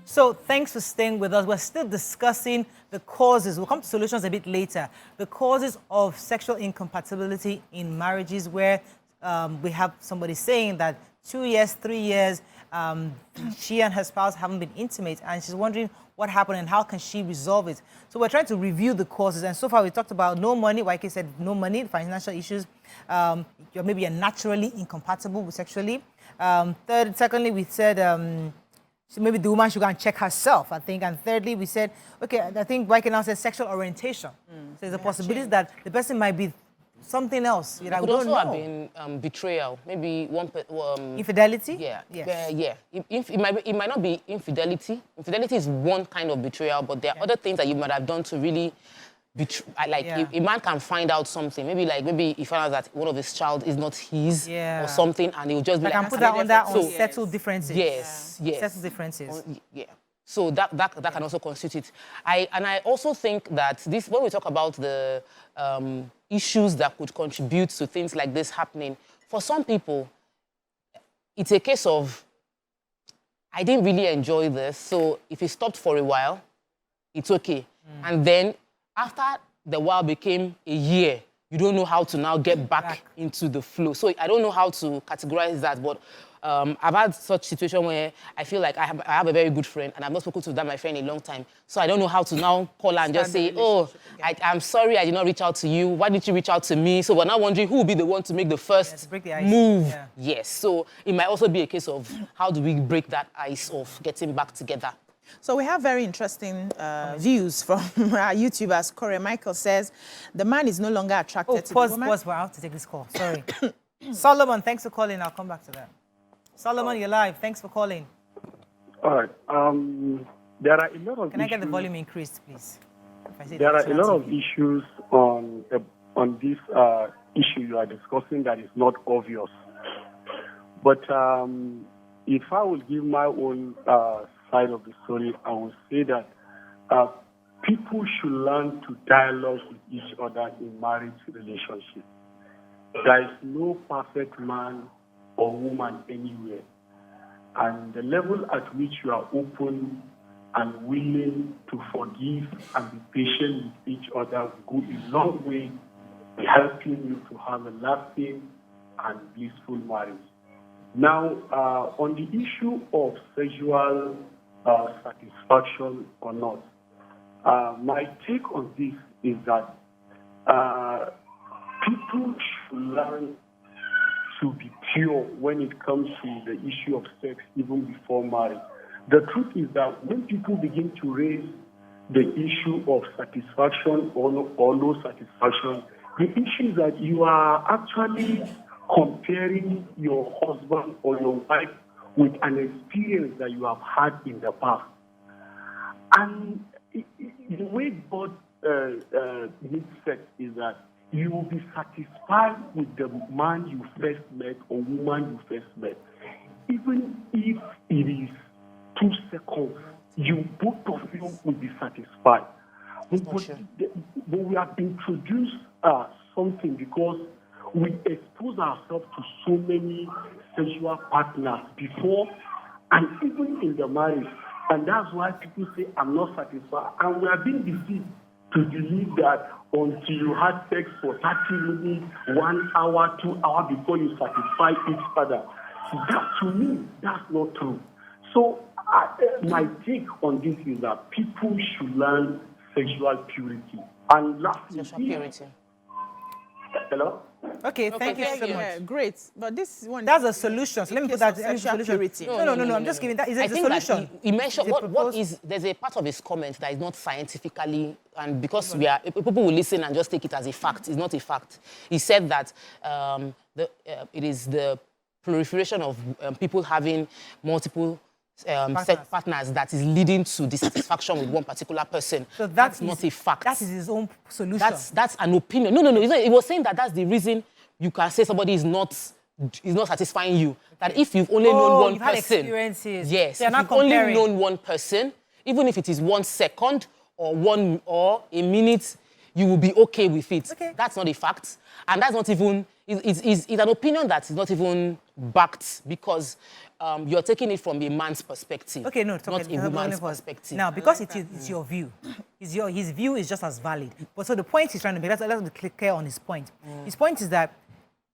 So thanks for staying with us. We're still discussing the causes. We'll come to solutions a bit later. The causes of sexual incompatibility in marriages where we have somebody saying that 2 years, 3 years, she and her spouse haven't been intimate, and she's wondering what happened and how can she resolve it. So we're trying to review the causes, and so far we talked about no money. Like I said, no money, financial issues. Maybe you're naturally incompatible sexually. Secondly, we said so maybe the woman should go and check herself, I think. And thirdly, we said, okay, I think Waike now says sexual orientation. So there's a possibility that the person might be something else. It could also have been betrayal. Maybe infidelity? Yeah. Yes. Yeah. It might not be infidelity. Infidelity is one kind of betrayal, but there are other things that you might have done to really a man can find out something. Maybe he found out that one of his child is not his or something, and he'll just be like, I can put that on settled differences. Yes. Settled differences. Yeah. So that can also constitute it. I also think that when we talk about the issues that could contribute to things like this happening, for some people, it's a case of, I didn't really enjoy this, so if it stopped for a while, it's okay. And then after the while became a year, you don't know how to now get back into the flow. So I don't know how to categorize that, but I've had such situation where I feel like I have a very good friend and I've not spoken to my friend in a long time. So I don't know how to now call her and just say, oh, I'm sorry I did not reach out to you. Why didn't you reach out to me? So we're now wondering who will be the one to make the first move. Yeah. Yes. So it might also be a case of how do we break that ice of getting back together. So we have very interesting views from our YouTubers. Corey Michael says, the man is no longer attracted to the woman. Pause, we're out to take this call. Sorry. Solomon, thanks for calling. I'll come back to that. Solomon, you're live. Thanks for calling. All right. There are a lot of Can I get the volume increased, please? There are a lot of issues on this issue you are discussing that is not obvious. But if I would give my own side of the story, I would say that people should learn to dialogue with each other in marriage relationship. There is no perfect man or woman anywhere. And the level at which you are open and willing to forgive and be patient with each other will go a long way in helping you to have a lasting and blissful marriage. Now, on the issue of sexual satisfaction or not, my take on this is that people should learn to be pure when it comes to the issue of sex even before marriage. The truth is that when people begin to raise the issue of satisfaction or no satisfaction, the issue is that you are actually comparing your husband or your wife with an experience that you have had in the past. And the way God needs sex is that you will be satisfied with the man you first met or woman you first met. Even if it is 2 seconds, both of you will be satisfied. But we have introduced something because we expose ourselves to so many sexual partners before and even in the marriage. And that's why people say, I'm not satisfied. And we are being deceived to believe that until you had sex for 30 minutes, 1 hour, 2 hours before you satisfy each other. That, to me, that's not true. So my take on this is that people should learn sexual purity. And lastly, sexual purity. Hello? Okay, thank you so much. Great. But this one... That's a solution. So let me put that as a solution. Purity. No. I'm just giving that. Is it a solution? He mentioned there's a part of his comment that is not scientifically, and because people will listen and just take it as a fact. It's not a fact. He said that it is the proliferation of people having multiple partners that is leading to dissatisfaction with one particular person. So that's not a fact. That is his own solution. That's an opinion. No. He was saying that that's the reason you can say somebody is not satisfying you. That if you've only known one person, had experiences. Yes, if you've only known one person, even if it is 1 second or a minute, you will be okay with it. Okay. That's not a fact, and that's not even. It's an opinion that is not even backed because you're taking it from a man's perspective, Okay, no, not a woman's perspective. Now, because it's your view, his view is just as valid. But so the point he's trying to make, let's be clear on his point. His point is that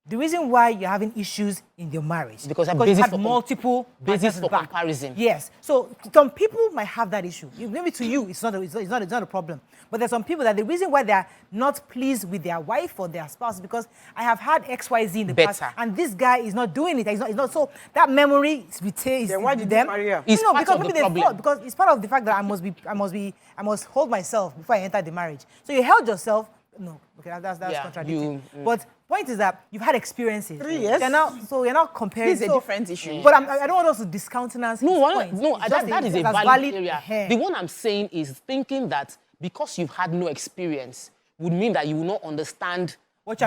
the reason why you're having issues in your marriage Because you have multiple basis for back. comparison. Yes. So some people might have that issue. Maybe to you, it's not a problem. But there's some people that the reason why they're not pleased with their wife or their spouse is because I have had XYZ in the past, and this guy is not doing it. He's not. So that memory retains. Then why did them. you marry her? It's part because of the maybe they problem. thought, because it's part of the fact that I must hold myself before I enter the marriage. So you held yourself. No, okay, that's contradicting. But point is that you've had experiences. 3 years. You're not comparing. This is a different issue. But I don't want us to discountenance. That is a valid area. Hair. The one I'm saying is thinking that because you've had no experience would mean that you will not understand what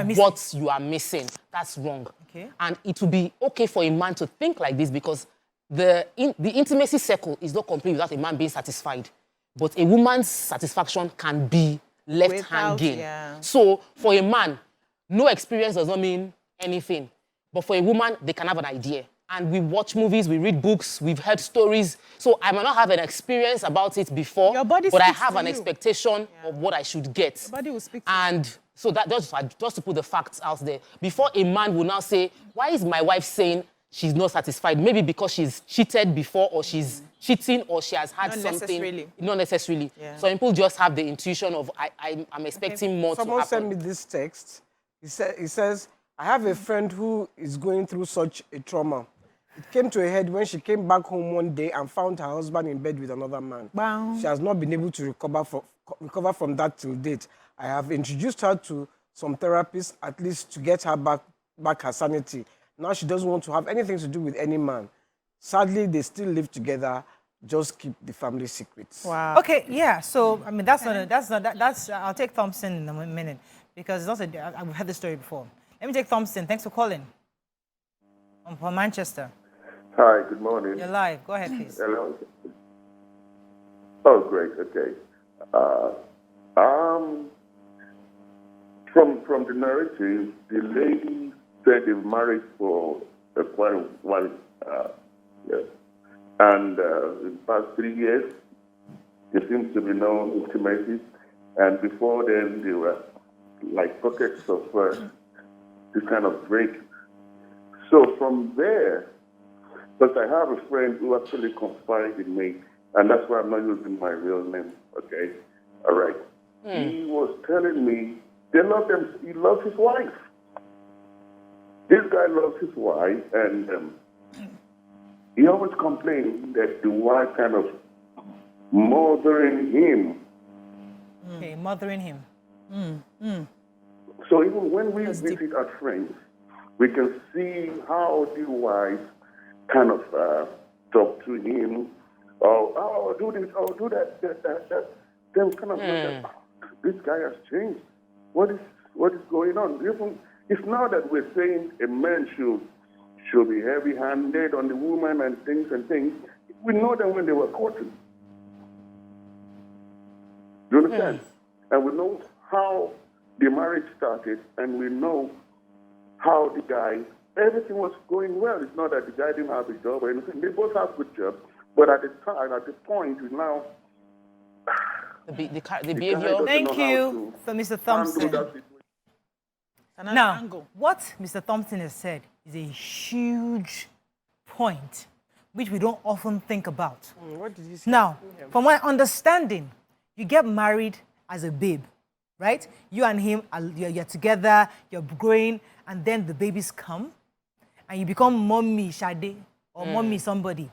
you are missing. That's wrong. Okay. And it will be okay for a man to think like this because the intimacy circle is not complete without a man being satisfied. But a woman's satisfaction can be left hanging. Yeah. So for a man, no experience does not mean anything. But for a woman, they can have an idea. And we watch movies, we read books, we've heard stories. So I might not have an experience about it before, but I have an expectation of what I should get. Your body will speak to and so that just to put the facts out there. Before a man will now say, why is my wife saying she's not satisfied? Maybe because she's cheated before or she's cheating or she has had something. Not necessarily. Yeah. So people just have the intuition of, I'm expecting more to happen. Someone sent me this text. He says, I have a friend who is going through such a trauma. It came to a head when she came back home one day and found her husband in bed with another man. Wow. She has not been able to recover from that till date. I have introduced her to some therapists, at least to get her back her sanity. Now she doesn't want to have anything to do with any man. Sadly, they still live together. Just keep the family secrets. Wow. Okay, yeah. So I mean, that's I'll take Thompson in a minute because it's also I've heard the story before. Let me take Thompson. Thanks for calling. I'm from Manchester. Hi, good morning. You're live. Go ahead, please. Hello. Oh, great. Okay. From the narrative, the lady said they've married for quite a while. Yes. And in the past 3 years, there seems to be no intimacy. And before then, there were like pockets of this kind of break. So from there, because I have a friend who actually confided in me, and that's why I'm not using my real name, okay? All right. He was telling me he loves his wife. This guy loves his wife, and he always complained that the wife kind of mothering him. Okay, mothering him. So even when we visit our friends, we can see how the wife kind of talk to him, oh, do this, oh, do that. Then kind of look at, this guy has changed. What is going on? Even, it's not that we're saying a man should be heavy-handed on the woman and things. We know that when they were courting. Do you understand? And we know how the marriage started, and we know how the guy, everything was going well. It's not that the guy didn't have a job or anything. They both have good jobs. But at the point, we now... The behavior... Thank you for Mr. Thompson. Now, what Mr. Thompson has said is a huge point, which we don't often think about. What did you say? Now, from my understanding, you get married as a babe, right? You and him, you're together, you're growing, and then the babies come, and you become mommy Sade or mommy somebody.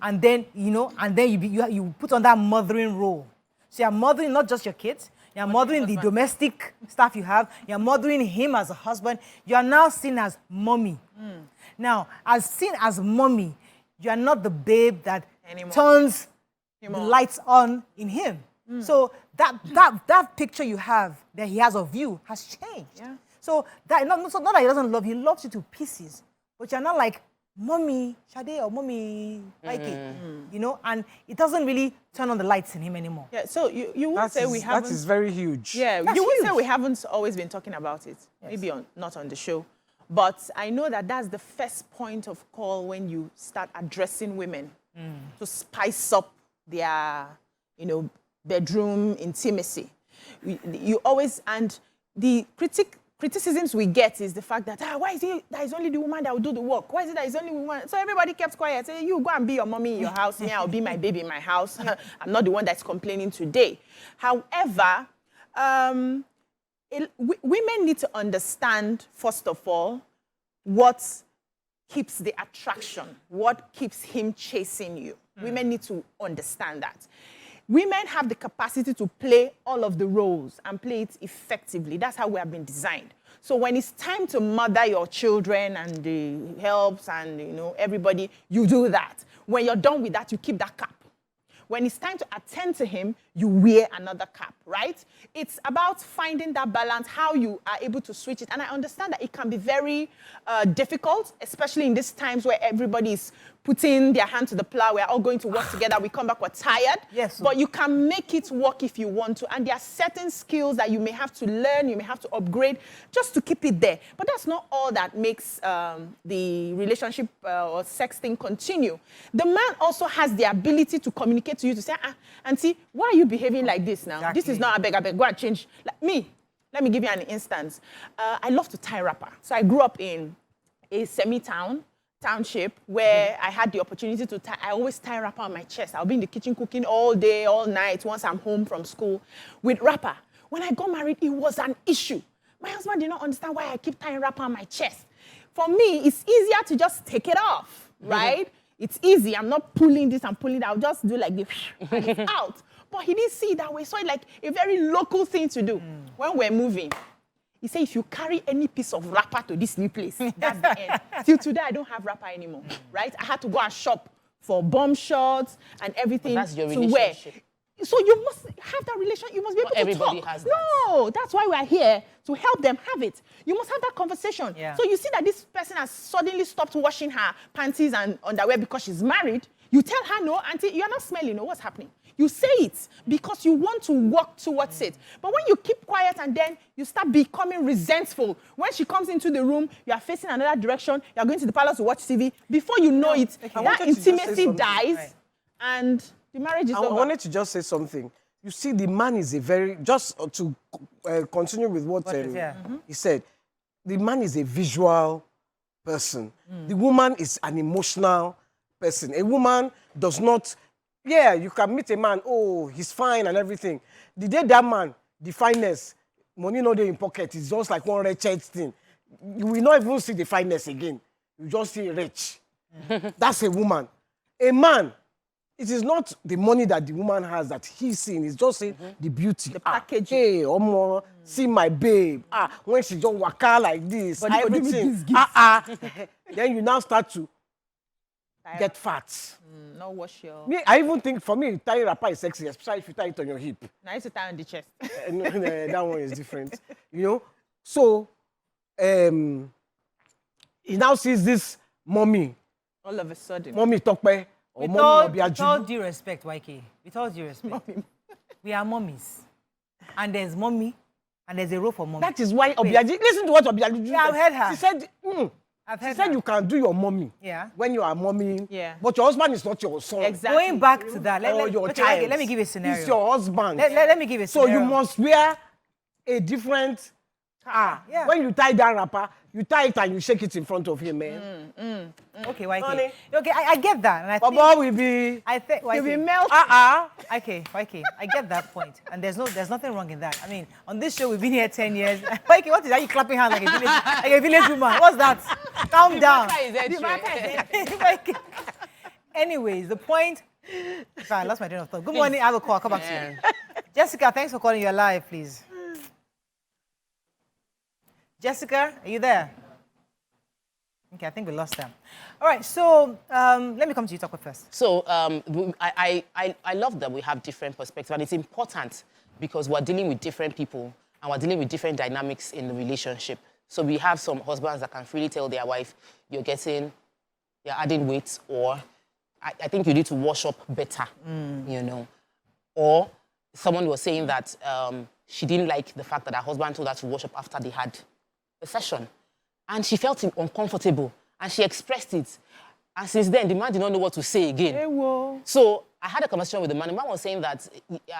And then, you put on that mothering role. So you're mothering not just your kids, you're mothering the domestic staff you have, you're mothering him as a husband. You are now seen as mommy. Now, as seen as mommy, you are not the babe that turns the lights on in him. So that picture you have that he has of you has changed. Yeah. So not that he doesn't love you, he loves you to pieces. But you're not like mommy Sade or mommy Mikey, and it doesn't really turn on the lights in him anymore. Yeah, so you would say we haven't... That is very huge. Yeah, That's you would huge. say we haven't always been talking about it. Yes. Maybe not on the show. But I know that that's the first point of call when you start addressing women to spice up their, bedroom intimacy. You always, and the criticisms we get is the fact that, why is it that it's only the woman that will do the work? Why is it that it's only woman? So everybody kept quiet. Say, you go and be your mommy in your house. Me, I'll be my baby in my house. I'm not the one that's complaining today. However, women need to understand, first of all, what keeps the attraction, what keeps him chasing you. Women need to understand that. Women have the capacity to play all of the roles and play it effectively. That's how we have been designed. So when it's time to mother your children and the helps and everybody, you do that. When you're done with that, you keep that cap. When it's time to attend to him, you wear another cap, right? It's about finding that balance, how you are able to switch it. And I understand that it can be very difficult, especially in these times where everybody is putting their hand to the plow. We're all going to work together. We come back, we're tired. Yes. But you can make it work if you want to. And there are certain skills that you may have to learn, you may have to upgrade just to keep it there. But that's not all that makes the relationship or sex thing continue. The man also has the ability to communicate to you to say, auntie, why are you behaving like this now? Exactly. This is not a beg, go and change. Like me, let me give you an instance. I love to tie wrapper. So I grew up in a township where I had the opportunity to tie. I always tie wrapper on my chest. I'll be in the kitchen cooking all day, all night, once I'm home from school with wrapper. When I got married, it was an issue. My husband did not understand why I keep tying wrapper on my chest. For me, it's easier to just take it off, right? It's easy. I'm not pulling this and pulling that. I'll just do like this and it's out. But he didn't see it that way. So it's like a very local thing to do. When we're moving, he said, if you carry any piece of wrapper to this new place, that's the end. Till today, I don't have wrapper anymore, right? I had to go and shop for bomb shorts and everything But that's your to wear. relationship. So you must have that relation. You must be able to everybody talk. has that. No, that's why we are here, to help them have it. You must have that conversation. Yeah. So you see that this person has suddenly stopped washing her panties and underwear because she's married. You tell her, no, auntie, you're not smelling. No, what's happening? You say it because you want to work towards it. But when you keep quiet and then you start becoming resentful, when she comes into the room, you are facing another direction, you are going to the parlor to watch TV. Before you know it, I that wanted to just say intimacy something. dies Right. and the marriage is I over. wanted to just say something. You see, the man is a very, just to continue with what he said, the man is a visual person. The woman is an emotional person. A woman does not, you can meet a man, oh, he's fine and everything. The day that man, the fineness, money not there in pocket, it's just like one wretched thing. You will not even see the fineness again. You just see rich. That's a woman. A man, it is not the money that the woman has that he's seeing. It's just seeing the beauty. The package. Hey, Omo, see my babe. When she just waka like this, But you do me everything. this. Then you now start to get fat. Not wash your... Me, I even think, for me, tie wrapper is sexy, especially if you tie it on your hip. Now it's a tie on the chest. That one is different. So, he now sees this mommy All of a sudden. Tokpe, or With mommy all Obiaju. due respect, YK, with all due respect, we are mommies. And there's mommy, and there's a role for mommy. That is why Obiaju, listen to what Obiaju said. Yeah, I've heard her. She said, I've she heard said her. you can do your mommy when you are mommy. Yeah. But your husband is not your son. Exactly. Going back to that, Or your okay, child. YK, let me give you a scenario. It's your husband. Let me give you a So scenario. you must wear a different... Yeah. When you tie that wrapper, you tie it and you shake it in front of him, man. Okay, YK. Honey. Okay, I get that. And I think... Baba will be... I think... You'll be YK. melted. Okay, I get that point. And there's nothing wrong in that. I mean, on this show, we've been here 10 years. YK, what is that? You clapping hands like a village woman. What's that? Calm down. YK. Anyways, the point... Sorry, I lost my train of thought. Good morning, I have a call. I'll come back to you. Jessica, thanks for calling. You're live, please. Jessica, are you there? Okay, I think we lost them. All right, so let me come to you, Tokwe, first. So I love that we have different perspectives, and it's important because we're dealing with different people and we're dealing with different dynamics in the relationship. So we have some husbands that can freely tell their wife, you're adding weight, or I think you need to wash up better, Or someone was saying that she didn't like the fact that her husband told her to wash up after they had a session. and she felt uncomfortable, and she expressed it. And since then, the man did not know what to say again. Hey, whoa. So I had a conversation with the man. The man was saying that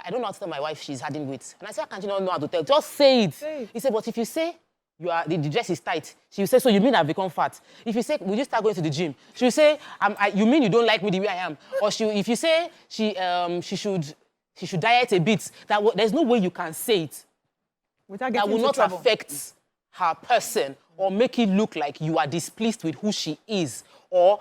I don't know how to tell my wife she's having weight. And I said, can't you not know how to tell? Just say it. Say it. He said, but if you say the dress is tight, she will say, so you mean I've become fat? If you say, will you start going to the gym? She will say, you mean you don't like me the way I am? Or if you say she should diet a bit, there's no way you can say it Without that getting will into not trouble. affect her person or make it look like you are displeased with who she is or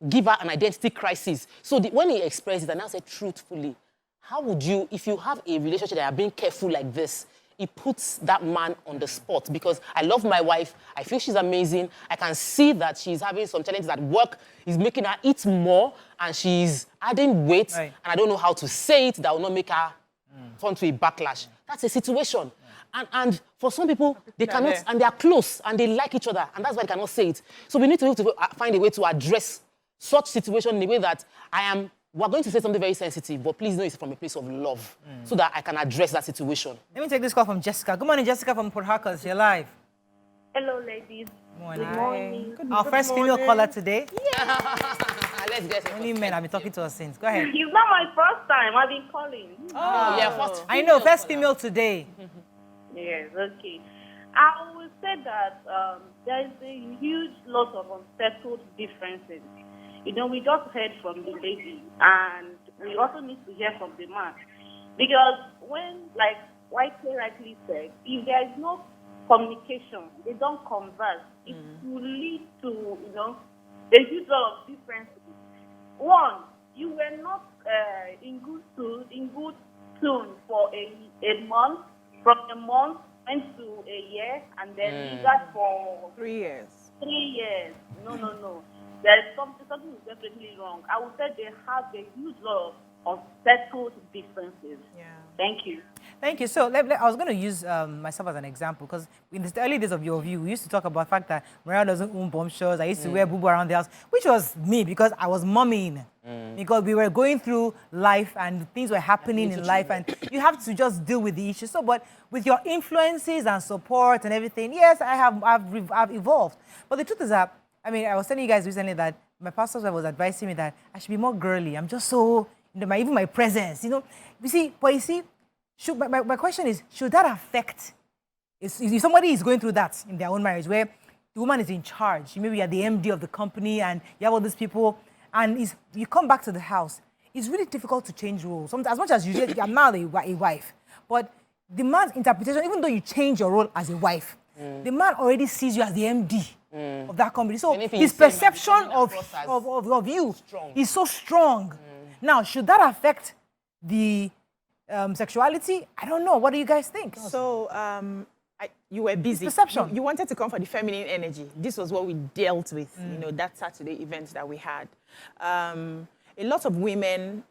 give her an identity crisis. So when he expressed it, and I said truthfully, how would you, if you have a relationship that you are being careful like this, it puts that man on the spot because I love my wife. I feel she's amazing. I can see that she's having some challenges at work. He's making her eat more and she's adding weight. Right. And I don't know how to say it that will not make her turn to a backlash. That's a situation. And for some people, they cannot, and they are close and they like each other. And that's why they cannot say it. So we need to find a way to address such situation in a way that we're going to say something very sensitive, but please know it's from a place of love so that I can address that situation. Let me take this call from Jessica. Good morning, Jessica from Port Harcourt. You're live. Hello, ladies. Morning. Good morning. Our first female caller today. Let's get it. Only men have been talking to us since. Go ahead. It's not my first time. I've been calling. Oh, yeah, first. I know, first female today. Yes, okay. I will say that there is a huge lot of unsettled differences. You know, we just heard from the lady, and we also need to hear from the man. Because when, like White rightly said, if there is no communication, they don't converse, it will lead to, you know, a huge lot of differences. One, you were not in good tune for a month. From a month went to a year, and then you got for 3 years. 3 years. No. There's something is definitely wrong. I would say they have a huge lot of settled differences. Yeah. Thank you. Thank you. So I was going to use myself as an example because in the early days of your view, we used to talk about the fact that Mariah doesn't own bombshells. I used to wear boo around the house, which was me because I was mumming. Because we were going through life and things were happening in life and you have to just deal with the issue. So, but with your influences and support and everything, yes, I've evolved. But the truth is that, I mean, I was telling you guys recently that my pastor was advising me that I should be more girly. I'm just so, you know, even my presence, you know. My question is, should that affect, if somebody is going through that in their own marriage where the woman is in charge, maybe you're the MD of the company and you have all these people, and you come back to the house, it's really difficult to change roles. Sometimes, as much as you say, I'm now a wife, but the man's interpretation, even though you change your role as a wife, the man already sees you as the MD of that company. So his perception of you is so strong. Now, should that affect the sexuality? I don't know. What do you guys think? So you were busy. Perception. You wanted to come for the feminine energy. This was what we dealt with, you know, that Saturday event that we had. A lot of women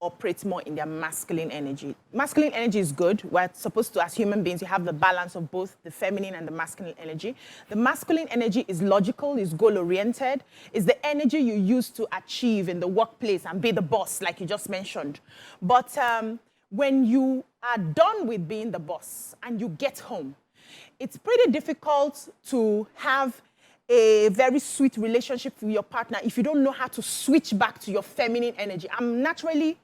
operate more in their masculine energy. Masculine energy is good. We're supposed to, as human beings, you have the balance of both the feminine and the masculine energy. The masculine energy is logical, is goal-oriented, is the energy you use to achieve in the workplace and be the boss, like you just mentioned. But when you are done with being the boss and you get home, it's pretty difficult to have a very sweet relationship with your partner if you don't know how to switch back to your feminine energy. I'm naturally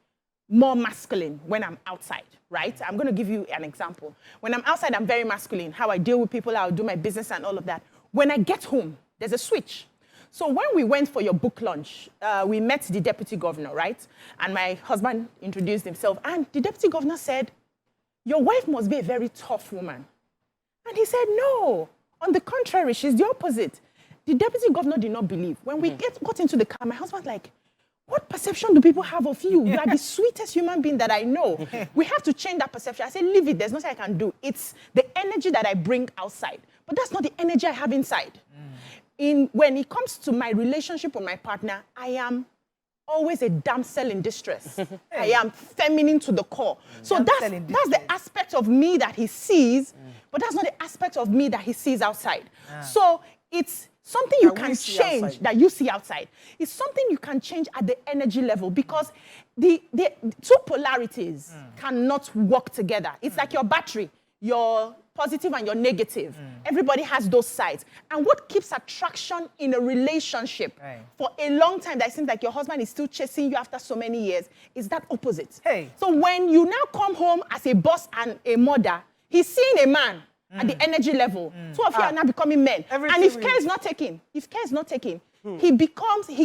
more masculine when I'm outside, right? I'm going to give you an example. When I'm outside, I'm very masculine. How I deal with people, how I do my business and all of that. When I get home, there's a switch. So when we went for your book launch, we met the deputy governor, right? And my husband introduced himself. And the deputy governor said, your wife must be a very tough woman. And he said, no, on the contrary, she's the opposite. The deputy governor did not believe. When we got into the car, my husband's like, what perception do people have of you? You are the sweetest human being that I know. We have to change that perception. I said, leave it. There's nothing I can do. It's the energy that I bring outside. But that's not the energy I have inside. When it comes to my relationship with my partner, I am always a damsel in distress. I am feminine to the core. So that's the aspect of me that he sees, but that's not the aspect of me that he sees outside. So it's something you can change, that you see outside. It's something you can change at the energy level because the two polarities cannot work together. It's like your battery. your positive and your negative. Everybody has those sides. And what keeps attraction in a relationship for a long time that it seems like your husband is still chasing you after so many years is that opposite. Hey. So when you now come home as a boss and a mother, he's seeing a man at the energy level. Two of you are now becoming men. And if care is not taken, he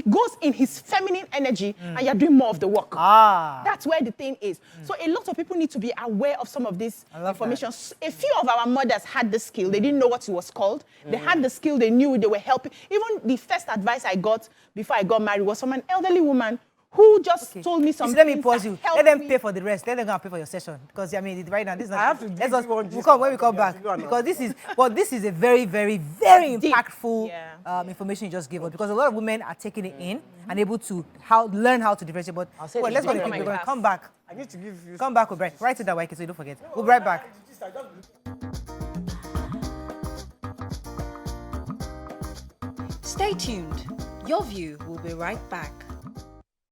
goes in his feminine energy and you're doing more of the work. That's where the thing is. So a lot of people need to be aware of some of this information. A few of our mothers had the skill. They didn't know what it was called. They had the skill. They knew they were helping. Even the first advice I got before I got married was from an elderly woman who just told me something. Let me pause you. Let them pay for the rest. Let them go and pay for your session. Because, I mean, right now, this is not... I have to give you one we'll come when we come back. Because this is a very, very, very impactful information you just gave us. Because a lot of women are taking it in and able to learn how to differentiate. But let's go to we're going to come back. I need to give you... Come back, we'll write it that way so you don't forget. We'll be right back. Stay tuned. Your View will be right back.